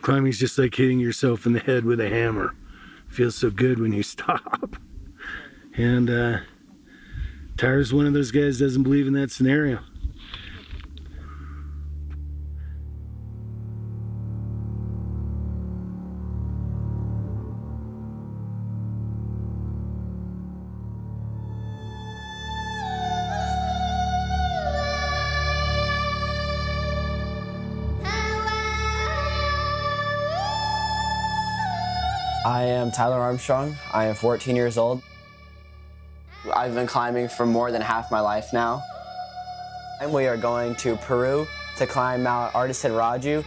Climbing's just like hitting yourself in the head with a hammer. Feels so good when you stop. And Tyler's one of those guys that doesn't believe in that scenario. I am Tyler Armstrong. I am 14 years old. I've been climbing for more than half my life now. And we are going to Peru to climb Mount Artesonraju.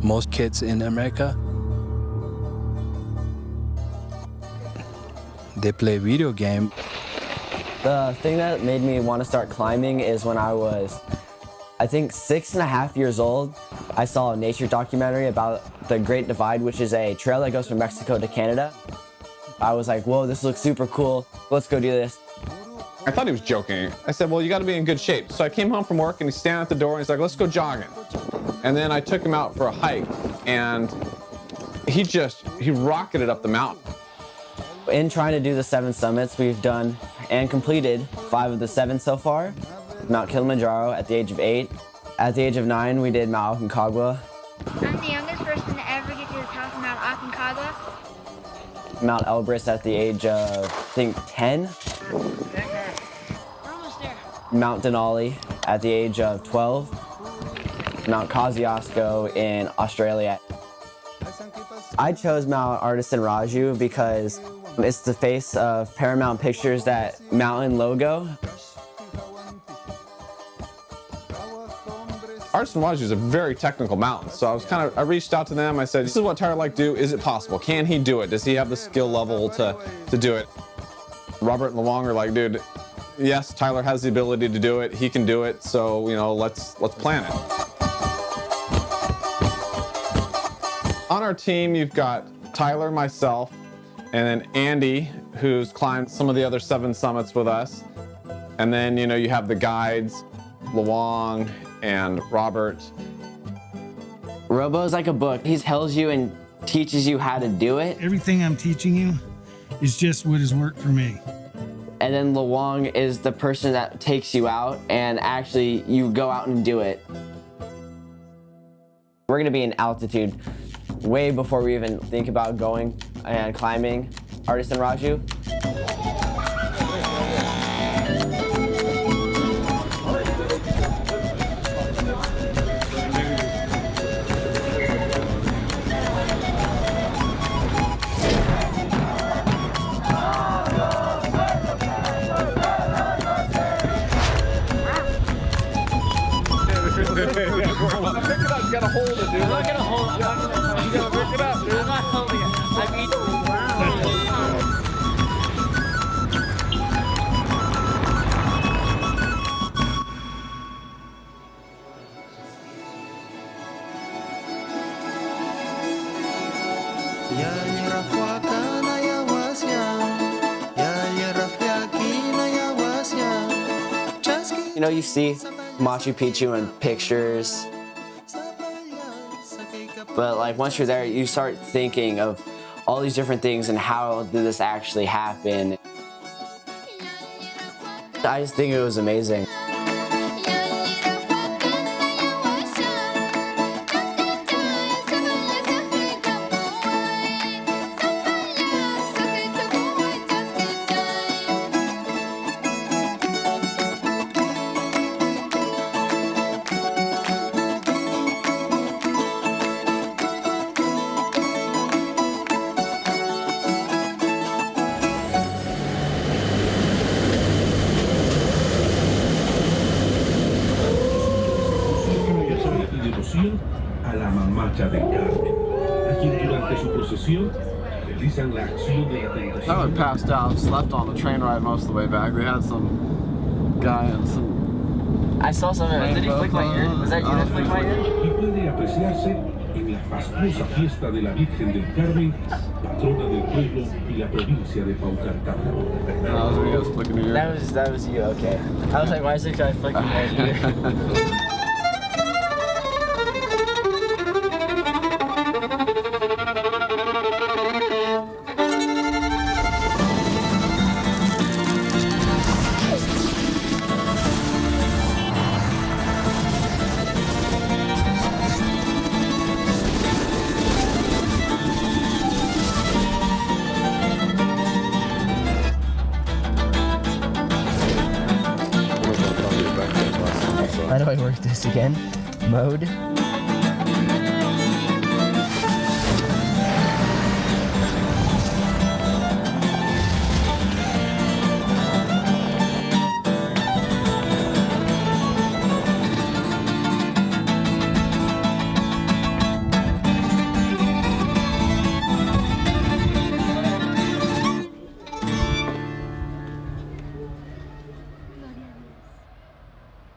Most kids in America, they play video game. The thing that made me want to start climbing is when I was, I think, 6.5 years old. I saw a nature documentary about the Great Divide, which is a trail that goes from Mexico to Canada. I was like, whoa, this looks super cool. Let's go do this. I thought he was joking. I said, well, you got to be in good shape. So I came home from work and he's standing at the door and he's like, let's go jogging. And then I took him out for a hike and he rocketed up the mountain. In trying to do the 7 summits, we've done and completed 5 of the 7 so far. Mount Kilimanjaro at the age of 8. At the age of 9, we did Mount Aconcagua. I'm the youngest person to ever get to the top of Mount Aconcagua. Mount Elbrus at the age of, I think, 10. We're almost there. Mount Denali at the age of 12. Mount Kosciuszko in Australia. I chose Mount Artesonraju because it's the face of Paramount Pictures, that mountain logo. Artesonraju is a very technical mountain, so I reached out to them. I said, this is what Tyler like to do. Is it possible? Can he do it? Does he have the skill level to do it? Robert and Luong are like, dude, yes, Tyler has the ability to do it. He can do it. So, you know, let's plan it. On our team, you've got Tyler, myself, and then Andy, who's climbed some of the other 7 summits with us. And then, you know, you have the guides, Luong and Robert. Robo is like a book. He tells you and teaches you how to do it. Everything I'm teaching you is just what has worked for me. And then Luong is the person that takes you out and actually you go out and do it. We're gonna be in altitude way before we even think about going and climbing Artesonraju. Pick it up, you gotta hold it, dude. I'm not gonna hold it. You gotta pick it up, dude. I'm not holding it. I'm eating. You know, you see Machu Picchu in pictures, but like once you're there, you start thinking of all these different things and how did this actually happen. I just think it was amazing. A la mamacha del Carmen, a quien durante su procesión realizan la acción de la tentación. I would passed out, slept on the train ride most of the way back. We had some guy and some. I saw something. Did he flick my ear? Was that you that flicked my ear? Y puede apreciarse en la fastuosa fiesta de la Virgen del Carmen, patrona del pueblo y la provincia de Paucartambo. No, that was me just flicking your ear. That was you. Okay. I was like, why is this guy flicking my ear? How do I work this again? Mode.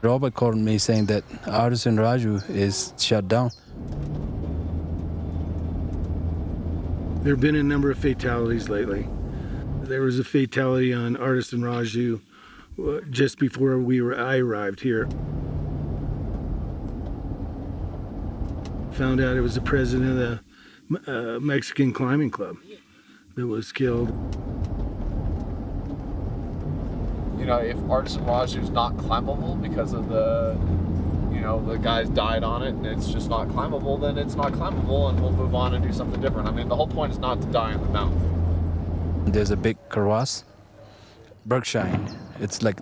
Robert called me saying that Artesonraju is shut down. There have been a number of fatalities lately. There was a fatality on Artesonraju just before I arrived here. Found out it was the president of the Mexican climbing club that was killed. You know, if Artesonraju is not climbable because of the guys died on it and it's just not climbable, then it's not climbable and we'll move on and do something different. I mean, the whole point is not to die on the mountain. There's a big crevasse, Berkshire. It's like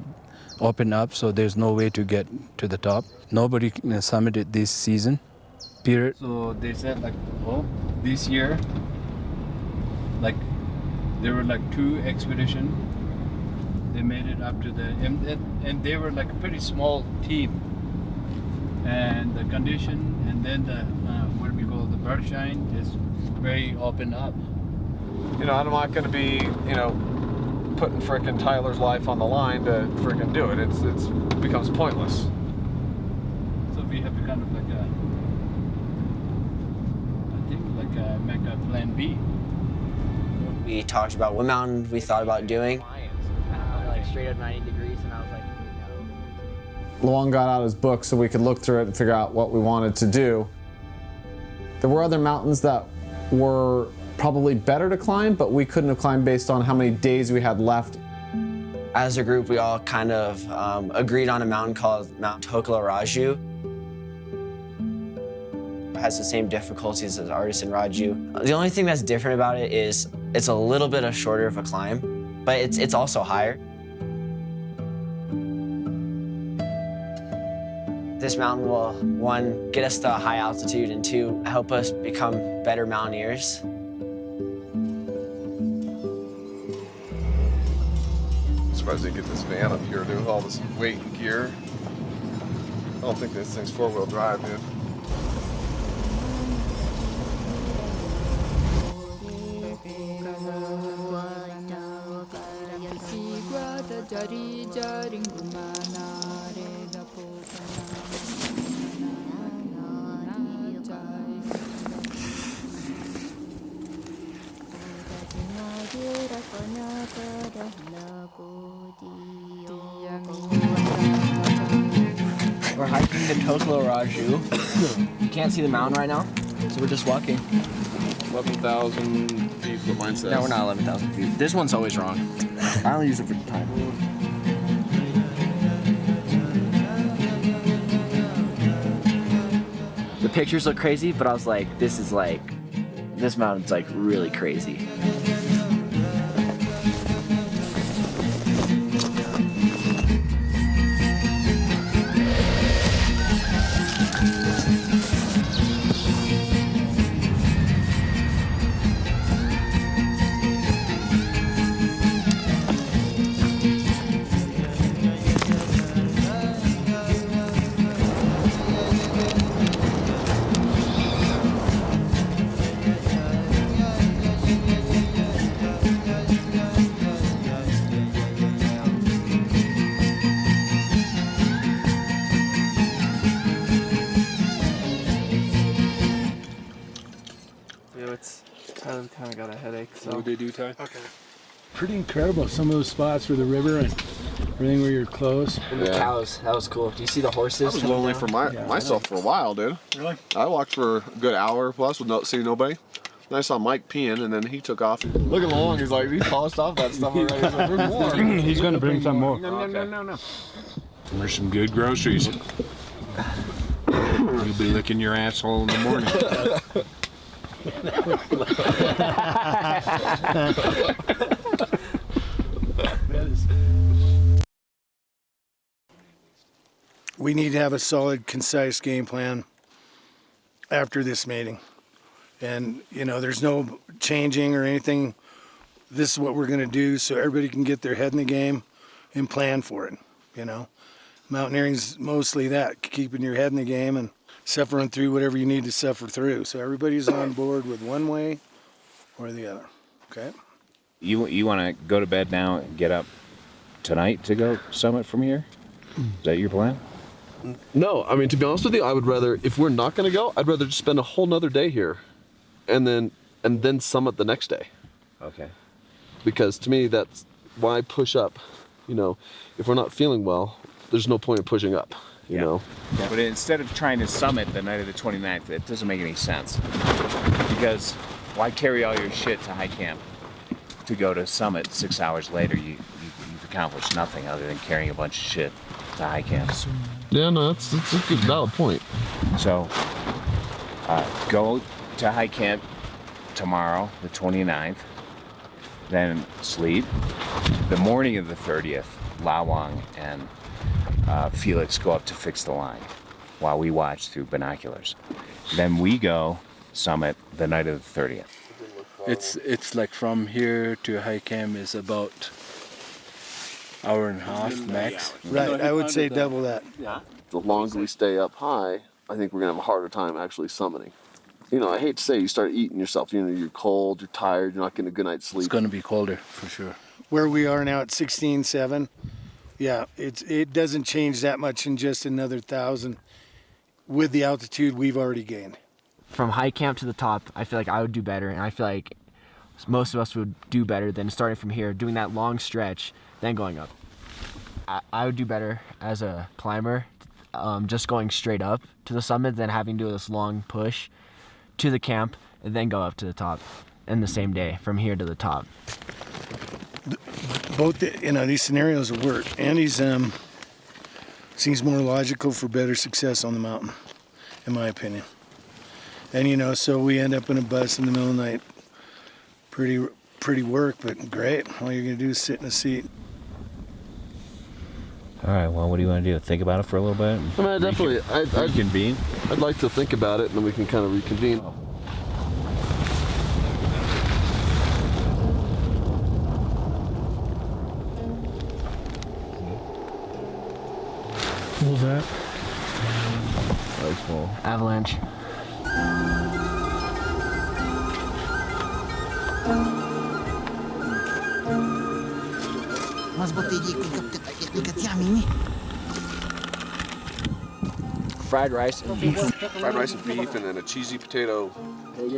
open up, so there's no way to get to the top. Nobody summited this season, period. So they said like, oh, this year, like there were like 2 expeditions. They made it up to the, and they were like a pretty small team. And the condition, and then the, what we call the Berkshire is very open up. You know, I'm not going to be, putting frickin' Tyler's life on the line to frickin' do it. It becomes pointless. So we have to kind of like make a plan B. We talked about what mountain we thought about doing. Like straight up 90 degrees, and I was like, Luong got out his book so we could look through it and figure out what we wanted to do. There were other mountains that were probably better to climb, but we couldn't have climbed based on how many days we had left. As a group, we all kind of agreed on a mountain called Mount Tocllaraju. It has the same difficulties as Artesonraju. The only thing that's different about it is it's a little bit shorter of a climb, but it's also higher. This mountain will, 1, get us to a high altitude, and 2, help us become better mountaineers. I'm surprised they get this van up here, dude, with all this weight and gear. I don't think this thing's 4-wheel drive, dude. We're hiking to Tocllaraju. You can't see the mountain right now, so we're just walking. 11,000 feet, what mine says. No, we're not 11,000 feet. This one's always wrong. I only use it for time. The pictures look crazy, but I was like, this mountain's like really crazy. kind of got a headache. So. What they do, Ty? Okay. Pretty incredible. Some of those spots where the river and everything where you're close. And the cows, that was cool. Do you see the horses? I was lonely for myself for a while, dude. Really? I walked for a good hour plus with seeing nobody. Then I saw Mike peeing, and then he took off. Looking along, he's like, he polished off that stuff already. He's like, "Bring more." He's going to bring some more. No. There's some good groceries. You'll be licking your asshole in the morning. We need to have a solid, concise game plan after this meeting. And, you know, there's no changing or anything. This is what we're going to do so everybody can get their head in the game and plan for it, you know. Mountaineering's mostly that, keeping your head in the game and suffering through whatever you need to suffer through. So everybody's on board with one way or the other, okay? You want to go to bed now and get up tonight to go summit from here? Is that your plan? No, I mean, to be honest with you, I would rather, if we're not going to go, I'd rather just spend a whole nother day here and then summit the next day. Okay. Because to me, that's why push up. You know, if we're not feeling well, there's no point in pushing up, you know? Yeah, but instead of trying to summit the night of the 29th, it doesn't make any sense. Because why carry all your shit to high camp to go to summit 6 hours later? You've accomplished nothing other than carrying a bunch of shit to high camp. Yeah, no, that's a good, valid point. So, go to high camp tomorrow, the 29th, then sleep. The morning of the 30th, Lawang and Felix go up to fix the line while we watch through binoculars. Then we go summit the night of the 30th. It's like from here to high camp is about hour and a half max. Right, I would say double that. Yeah. The longer we stay up high, I think we're gonna have a harder time actually summiting. You know, I hate to say, you start eating yourself. You know, you're cold, you're tired, you're not getting a good night's sleep. It's gonna be colder for sure. Where we are now at 16.7, yeah, it doesn't change that much in just another 1,000 with the altitude we've already gained. From high camp to the top, I feel like I would do better, and I feel like most of us would do better than starting from here, doing that long stretch, then going up. I would do better as a climber, just going straight up to the summit than having to do this long push to the camp and then go up to the top in the same day from here to the top. Both, you know, these scenarios will work. Andy's seems more logical for better success on the mountain, in my opinion. And, you know, so we end up in a bus in the middle of the night. Pretty work, but great. All you're going to do is sit in a seat. All right, well, what do you want to do? Think about it for a little bit? I mean, definitely. Reconvene? I'd like to think about it, and then we can kind of reconvene. What was that? Ice fall. Avalanche. Fried rice and beef. Fried rice and beef, and then a cheesy potato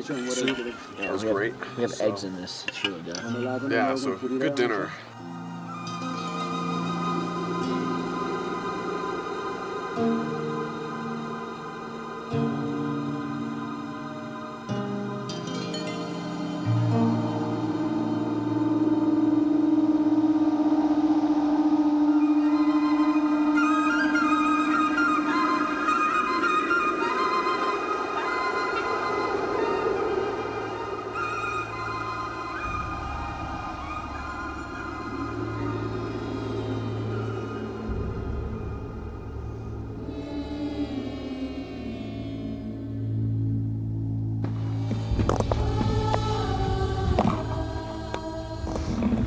soup. That was great. We have eggs in this. It's really good. Yeah, so good dinner.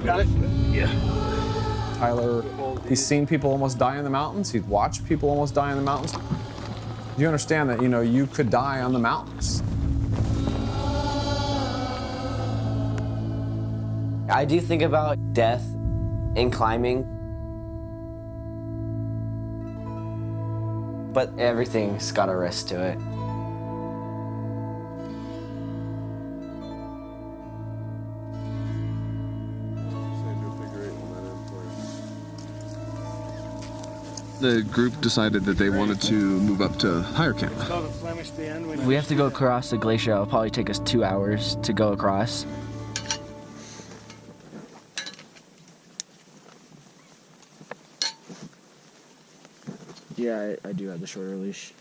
Got it? Yeah. Tyler, he's seen people almost die in the mountains. He's watched people almost die in the mountains. You understand that, you know, you could die on the mountains. I do think about death in climbing, but everything's got a risk to it. The group decided that they wanted to move up to higher camp. It's called a Flemish Bend. When We have to go across the glacier. It'll probably take us 2 hours to go across. Yeah, I do have the shorter leash.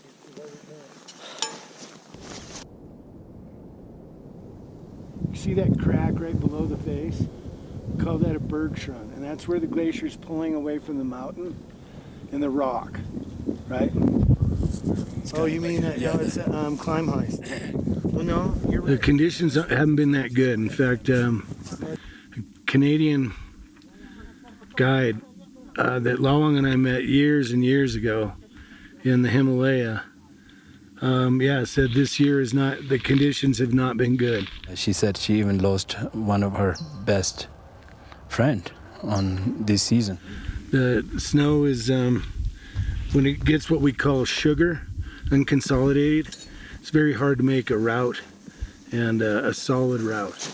You see that crack right below the face? We call that a bergschrund, and that's where the glacier's pulling away from the mountain and the rock, right? Oh, you mean that? No, it's climb heist. Well, no, you're right. The conditions haven't been that good. In fact, a Canadian guide that Lawang and I met years and years ago in the Himalaya, said this year is not, the conditions have not been good. She said she even lost one of her best friend on this season. The snow is, when it gets what we call sugar, unconsolidated, it's very hard to make a route and a solid route.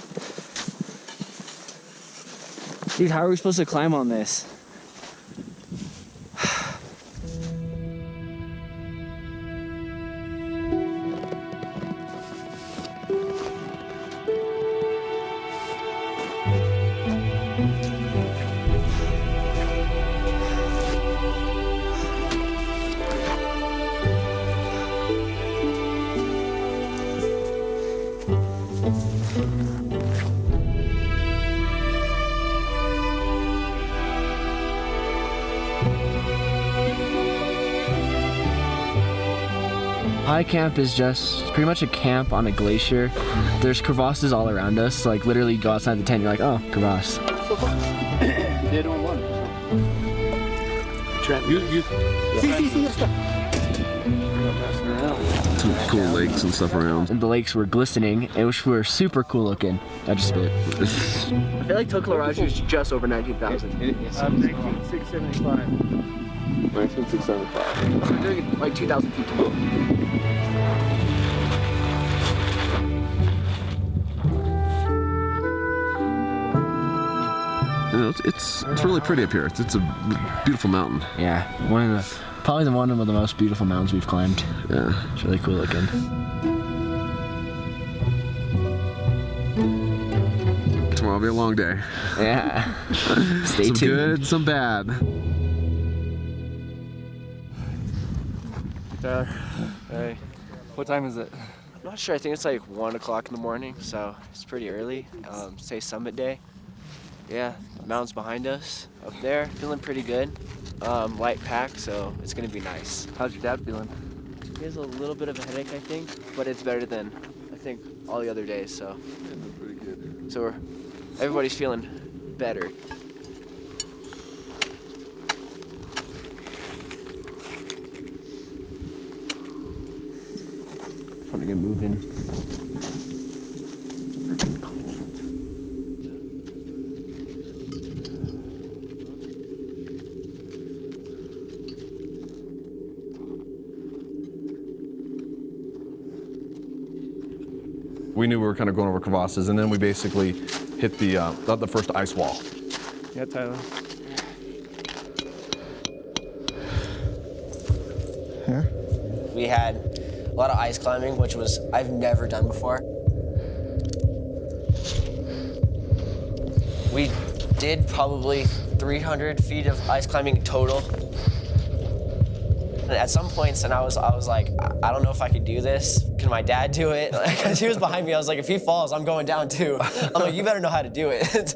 Dude, how are we supposed to climb on this? High camp is just pretty much a camp on a glacier. There's crevasses all around us. Like literally you go outside the tent, you're like, oh, crevasse. They don't want it. Some cool lakes and stuff around. And the lakes were glistening, which were super cool looking. I just spit. I feel like Tocllaraju is just over 19,000. 19,675. 19,675. We're doing it like 2,000 feet tall. You know, it's really pretty up here. It's a beautiful mountain. Yeah, probably one of the most beautiful mountains we've climbed. Yeah. It's really cool looking. Tomorrow will be a long day. Yeah. Stay Some tuned. good, some bad. Hey, what time is it? I'm not sure. I think it's like 1 o'clock in the morning, so it's pretty early. Say summit day. Yeah, mountains behind us up there. Feeling pretty good. Light pack, so it's gonna be nice. How's your dad feeling? He has a little bit of a headache, I think, but it's better than I think all the other days. So, Pretty good. so everybody's feeling better. Trying to get moving. We knew we were kind of going over crevasses, and then we basically hit the first ice wall. Yeah, Tyler. We had a lot of ice climbing, which was I've never done before. We did probably 300 feet of ice climbing total. And at some points, and I was like, I don't know if I could do this. Can my dad do it? Because he was behind me. I was like, if he falls, I'm going down too. I'm like, you better know how to do it.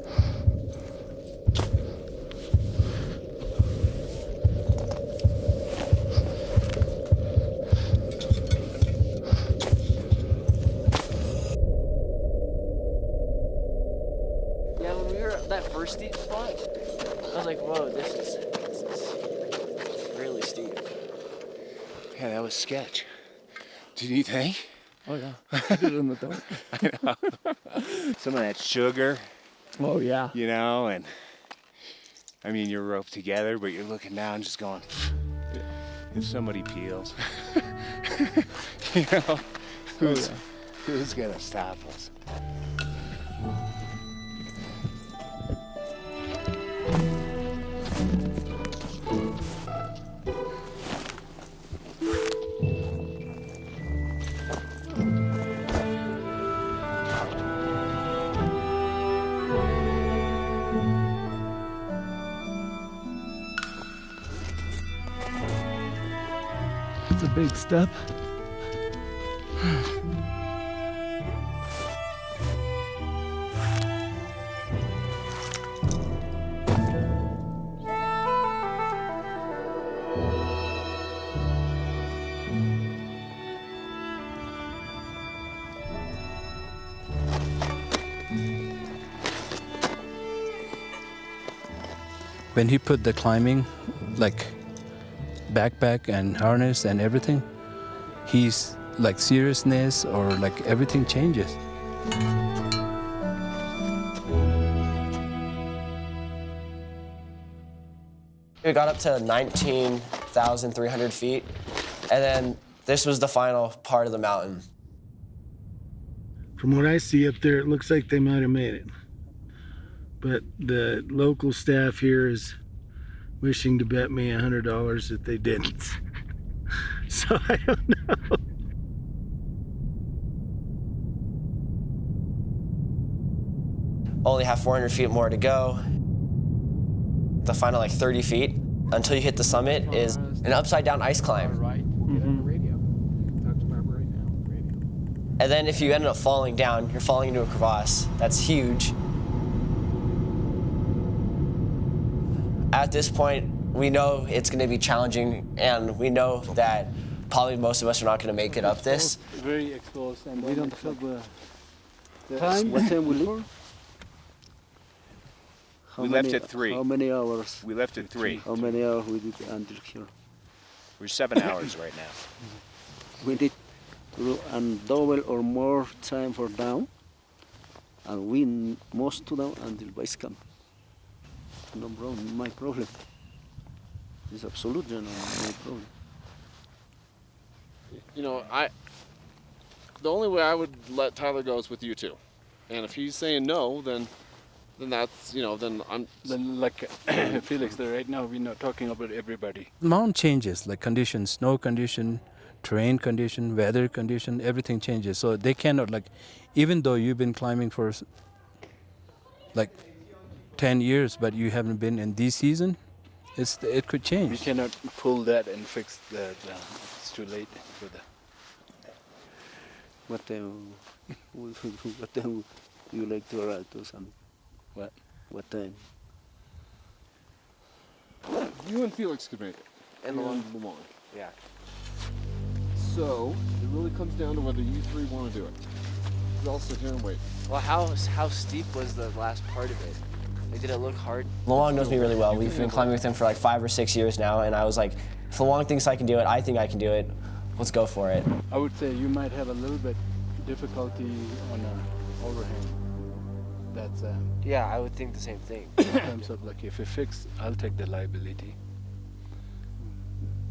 Yeah, when we were at that first steep spot, I was like, whoa, this is really steep. Yeah, that was sketch. Did you think? Oh yeah, I did it in the dark. I know. Some of that sugar, Oh yeah. you know, and I mean, you're roped together, but you're looking down just going, if somebody peels, you know, who's gonna stop us? It's a big step. When he put the climbing, like backpack and harness and everything, he's like seriousness or like everything changes. We got up to 19,300 feet, and then this was the final part of the mountain. From what I see up there, it looks like they might have made it. But the local staff here is wishing to bet me $100 that they didn't. So I don't know. Only have 400 feet more to go. The final like 30 feet until you hit the summit is an upside down ice climb. And then if you end up falling down, you're falling into a crevasse. That's huge. At this point, we know it's going to be challenging, and we know that probably most of us are not going to make it up this. Very exposed, and we don't have the Time? What time we leave? We left at 3. How many hours? We left at 3. How many hours we did until here? We're 7 hours right now. We need to do double or more time for down, and we most to down until base camp. No problem, my problem. It's absolutely no my problem. You know, the only way I would let Tyler go is with you two. And if he's saying no, then that's, you know, then I'm... Then like Felix, right now we're not talking about everybody. Mountain changes, like conditions, snow condition, terrain condition, weather condition, everything changes. So they cannot like, even though you've been climbing for like 10 years, but you haven't been in this season, it could change. You cannot pull that and fix it's too late for that. What time? What time you like to arrive to some? What? What time? You and Felix could make it. And Long. Yeah. So, it really comes down to whether you three want to do it. I'll sit here and wait. Well, how steep was the last part of it? Like, did it look hard? Luong knows me really well. We've been climbing with him for like 5 or 6 years now, and I was like, if Luong thinks I can do it, I think I can do it. Let's go for it. I would say you might have a little bit difficulty on an overhang. That's Yeah, I would think the same thing. in terms of like if you fix, I'll take the liability.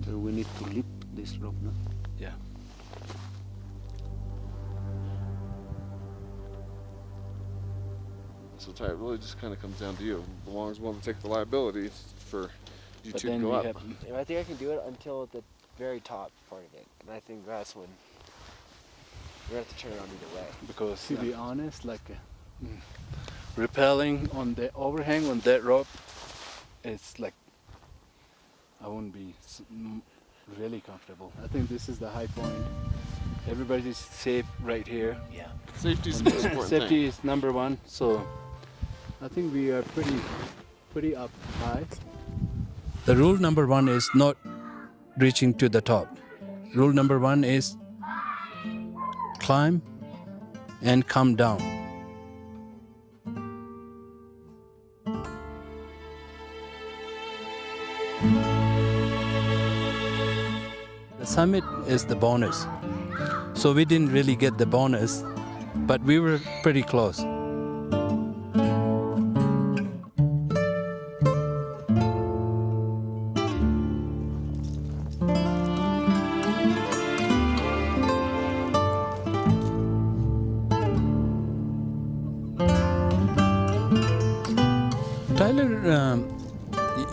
So we need to lift this rope, no? Yeah. So, Ty, it really just kind of comes down to you. The longest one to take the liability for you But two to then go we up. have, I think I can do it until the very top part of it, and I think that's when we're gonna have to turn around either way. because to be honest, like rappelling on the overhang on that rope, it's like I wouldn't be really comfortable. I think this is the high point. Everybody's safe right here. Yeah. Safety's the most important Safety thing. is number one, so I think we are pretty up high. The rule number one is not reaching to the top. Rule number one is climb and come down. The summit is the bonus. So we didn't really get the bonus, but we were pretty close. Tyler,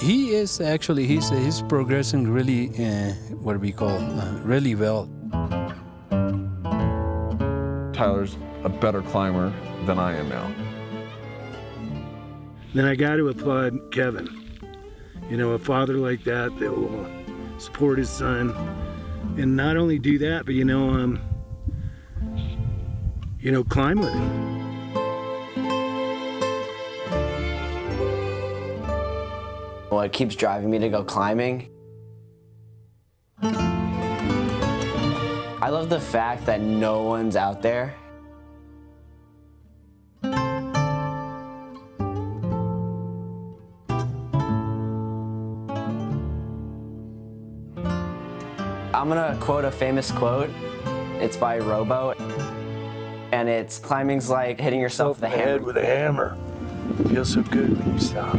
he is actually he's progressing really what we call really well. Tyler's a better climber than I am now. Then I got to applaud Kevin. You know, a father like that will support his son And not only do that, but climb with him. What keeps driving me to go climbing? I love the fact that no one's out there. I'm gonna quote a famous quote. It's by Robo, and it's climbing's like hitting yourself with a hammer. with a hammer. Feels so good when you stop.